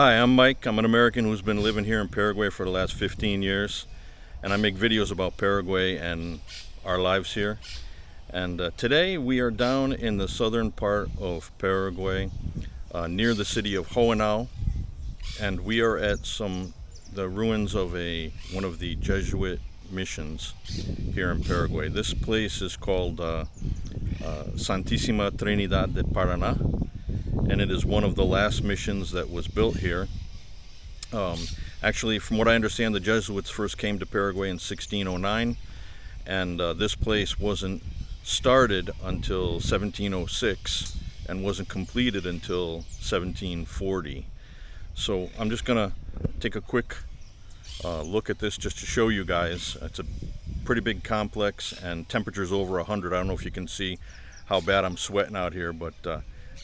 Hi, I'm Mike. I'm an American who's been living here in Paraguay for the last 15 years, and I make videos about Paraguay and our lives here. And today we are down in the southern part of Paraguay, near the city of Hohenau, and we are at the ruins of one of the Jesuit missions here in Paraguay. This place is called Santissima Trinidad de Paraná, and it is one of the last missions that was built here. Actually, from what I understand, the Jesuits first came to Paraguay in 1609, and this place wasn't started until 1706 and wasn't completed until 1740. So I'm just gonna take a quick look at this just to show you guys. It's a pretty big complex, and temperature's over 100. I don't know if you can see how bad I'm sweating out here, but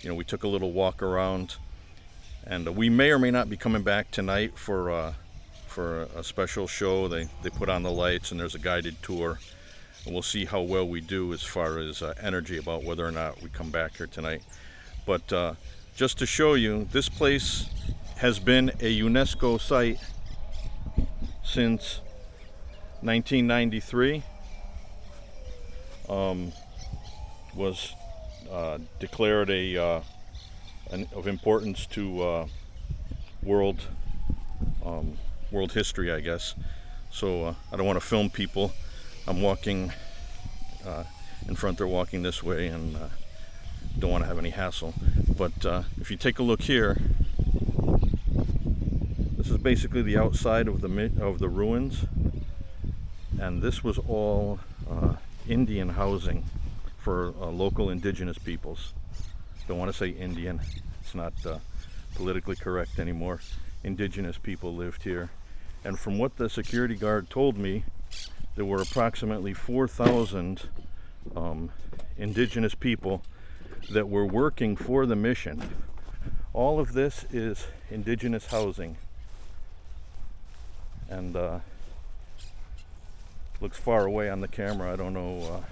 you know, we took a little walk around, and we may or may not be coming back tonight for a special show. They put on the lights and there's a guided tour, and we'll see how well we do as far as energy about whether or not we come back here tonight. But just to show you, this place has been a UNESCO site since 1993. Was declared of importance to world history, I guess. So I don't want to film people. I'm walking in front, they're walking this way, and don't want to have any hassle. But if you take a look here, this is basically the outside of the ruins, and this was all Indian housing for local indigenous peoples. Don't want to say Indian, it's not politically correct anymore. Indigenous people lived here, and from what the security guard told me, there were approximately 4,000 indigenous people that were working for the mission. All of this is indigenous housing, and looks far away on the camera. I don't know,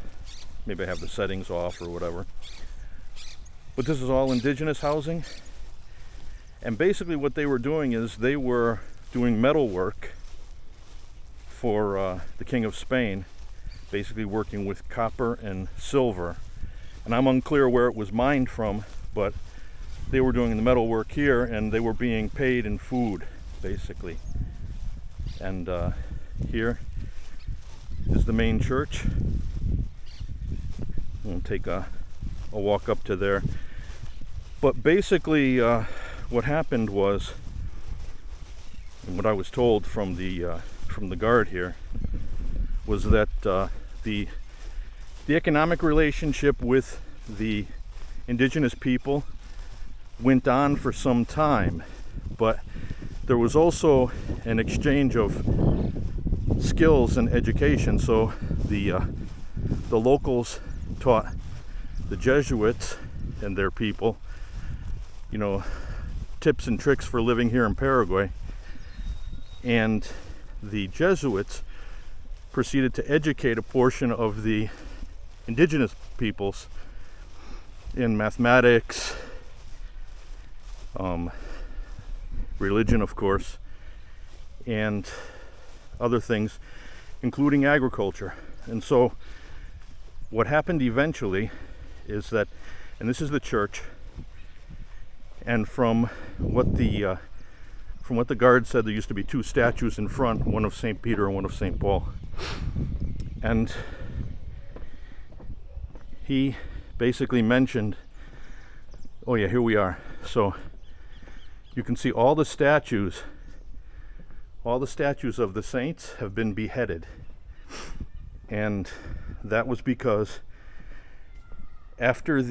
maybe I have the settings off or whatever. But this is all indigenous housing, and basically what they were doing is they were doing metal work for the King of Spain, basically working with copper and silver. And I'm unclear where it was mined from, but they were doing the metal work here, and they were being paid in food, basically. And here is the main church. We'll take a walk up to there. But basically what happened was, and what I was told from the guard here, was that the economic relationship with the indigenous people went on for some time, but there was also an exchange of skills and education. So the locals taught the Jesuits and their people, you know, tips and tricks for living here in Paraguay, and the Jesuits proceeded to educate a portion of the indigenous peoples in mathematics, religion, of course, and other things, including agriculture. And so what happened eventually is that, and this is the church, and from what the guard said, there used to be two statues in front, one of St. Peter and one of St. Paul. And he basically mentioned, oh yeah, here we are. So you can see all the statues of the saints have been beheaded. And that was because after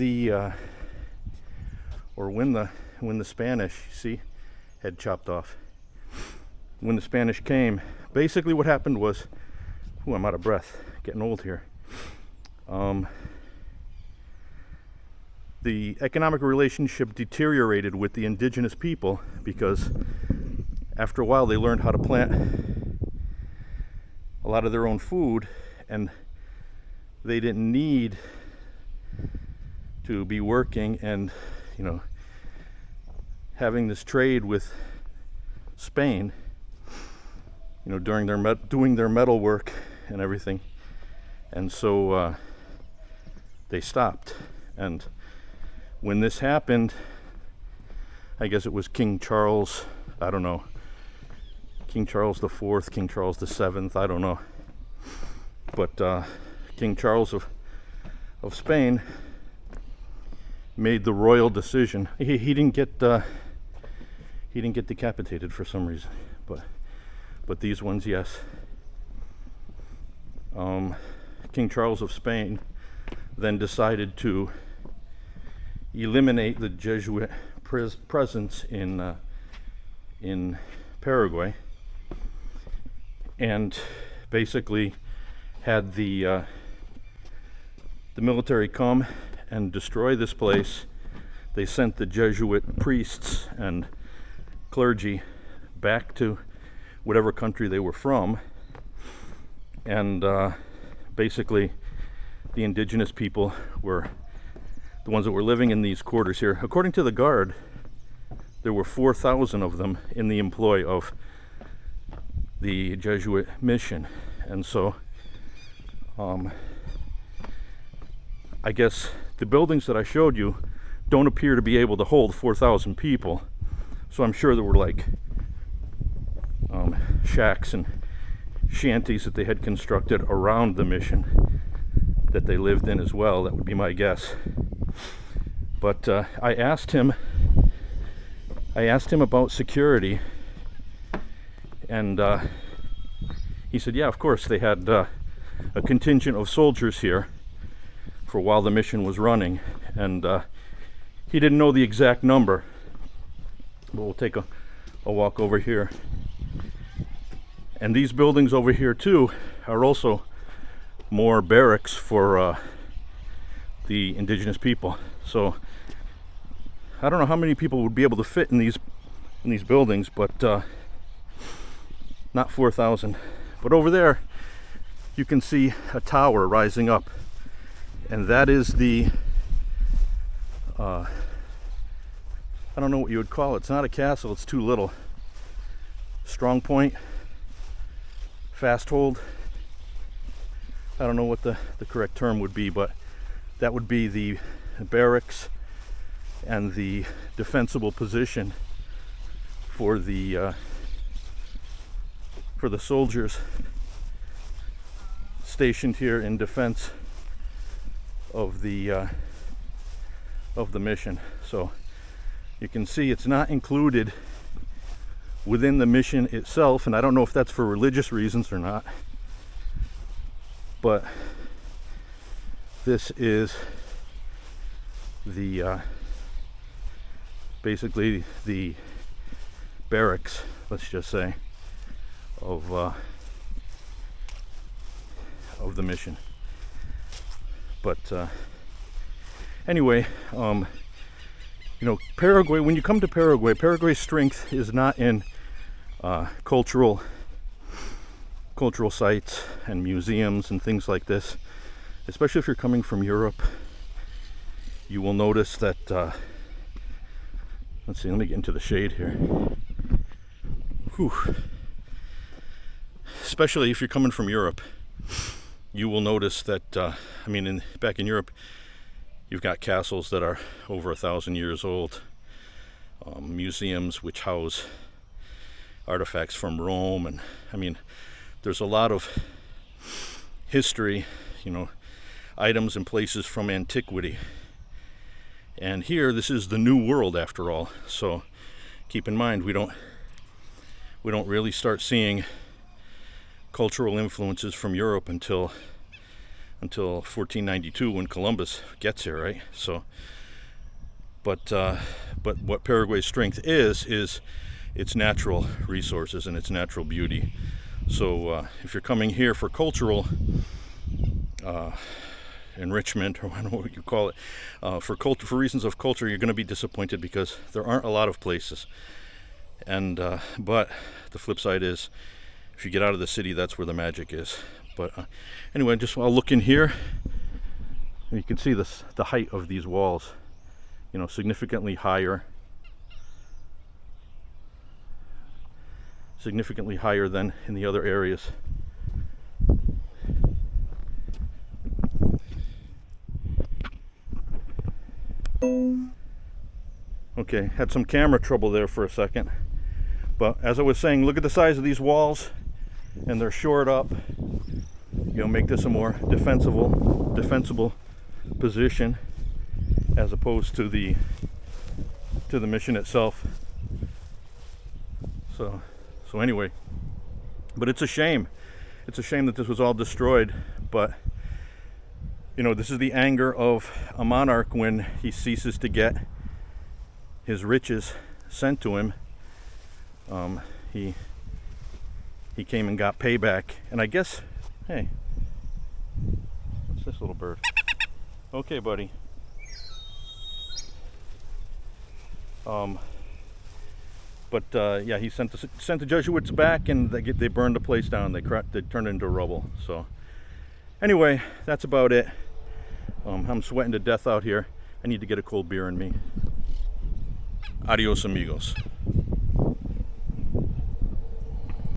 when the Spanish, see, head chopped off. When the Spanish came, basically what happened was, I'm out of breath, getting old here. The economic relationship deteriorated with the indigenous people because after a while they learned how to plant a lot of their own food, and they didn't need to be working and, you know, having this trade with Spain, during doing their metal work and everything. And so they stopped. And when this happened, I guess it was King Charles, I don't know, King Charles the Fourth, King Charles the Seventh, I don't know. But King Charles of Spain made the royal decision. He didn't get decapitated for some reason, but these ones, yes. King Charles of Spain then decided to eliminate the Jesuit presence in Paraguay, and basically had the military come and destroy this place. They sent the Jesuit priests and clergy back to whatever country they were from, and basically the indigenous people were the ones that were living in these quarters here. According to the guard, there were 4,000 of them in the employ of the Jesuit mission. And so I guess the buildings that I showed you don't appear to be able to hold 4,000 people. So I'm sure there were like shacks and shanties that they had constructed around the mission that they lived in as well. That would be my guess. But I asked him about security, and he said, yeah, of course, they had a contingent of soldiers here for while the mission was running, and he didn't know the exact number, but we'll take a walk over here. And these buildings over here too are also more barracks for the indigenous people. So I don't know how many people would be able to fit in these buildings, but not 4,000. But over there you can see a tower rising up, and that is the I don't know what you would call it. It's not a castle, it's too little. Strong point, fast hold. I don't know what the correct term would be, but that would be the barracks and the defensible position for the soldiers stationed here in defense of the mission. So you can see it's not included within the mission itself, and I don't know if that's for religious reasons or not, but this is the basically the barracks, let's just say, of the mission. But anyway, Paraguay, when you come to Paraguay, Paraguay's strength is not in cultural sites and museums and things like this. Especially if you're coming from Europe, you will notice that let's see, let me get into the shade here. Whew. Especially if you're coming from Europe, you will notice that back in Europe, you've got castles that are over 1,000 years old, museums which house artifacts from Rome, and there's a lot of history, items and places from antiquity. And here, this is the New World after all. So keep in mind, we don't really start seeing cultural influences from Europe until 1492 when Columbus gets here, right? So, but what Paraguay's strength is its natural resources and its natural beauty. So if you're coming here for cultural enrichment, or I don't know what you call it, for reasons of culture, you're going to be disappointed because there aren't a lot of places. And but the flip side is, if you get out of the city, that's where the magic is. But anyway, I'll look in here, and you can see the height of these walls, significantly higher significantly higher than in the other areas. Okay, had some camera trouble there for a second, but as I was saying, look at the size of these walls, and they're shored up, you know, make this a more defensible position as opposed to the mission itself. So anyway, but it's a shame that this was all destroyed. But you know, this is the anger of a monarch when he ceases to get his riches sent to him. He came and got payback, and I guess, hey, what's this little bird? Okay, buddy. Yeah, he sent the Jesuits back, and they burned the place down. They turned it into rubble. So anyway, that's about it. I'm sweating to death out here. I need to get a cold beer in me. Adios, amigos.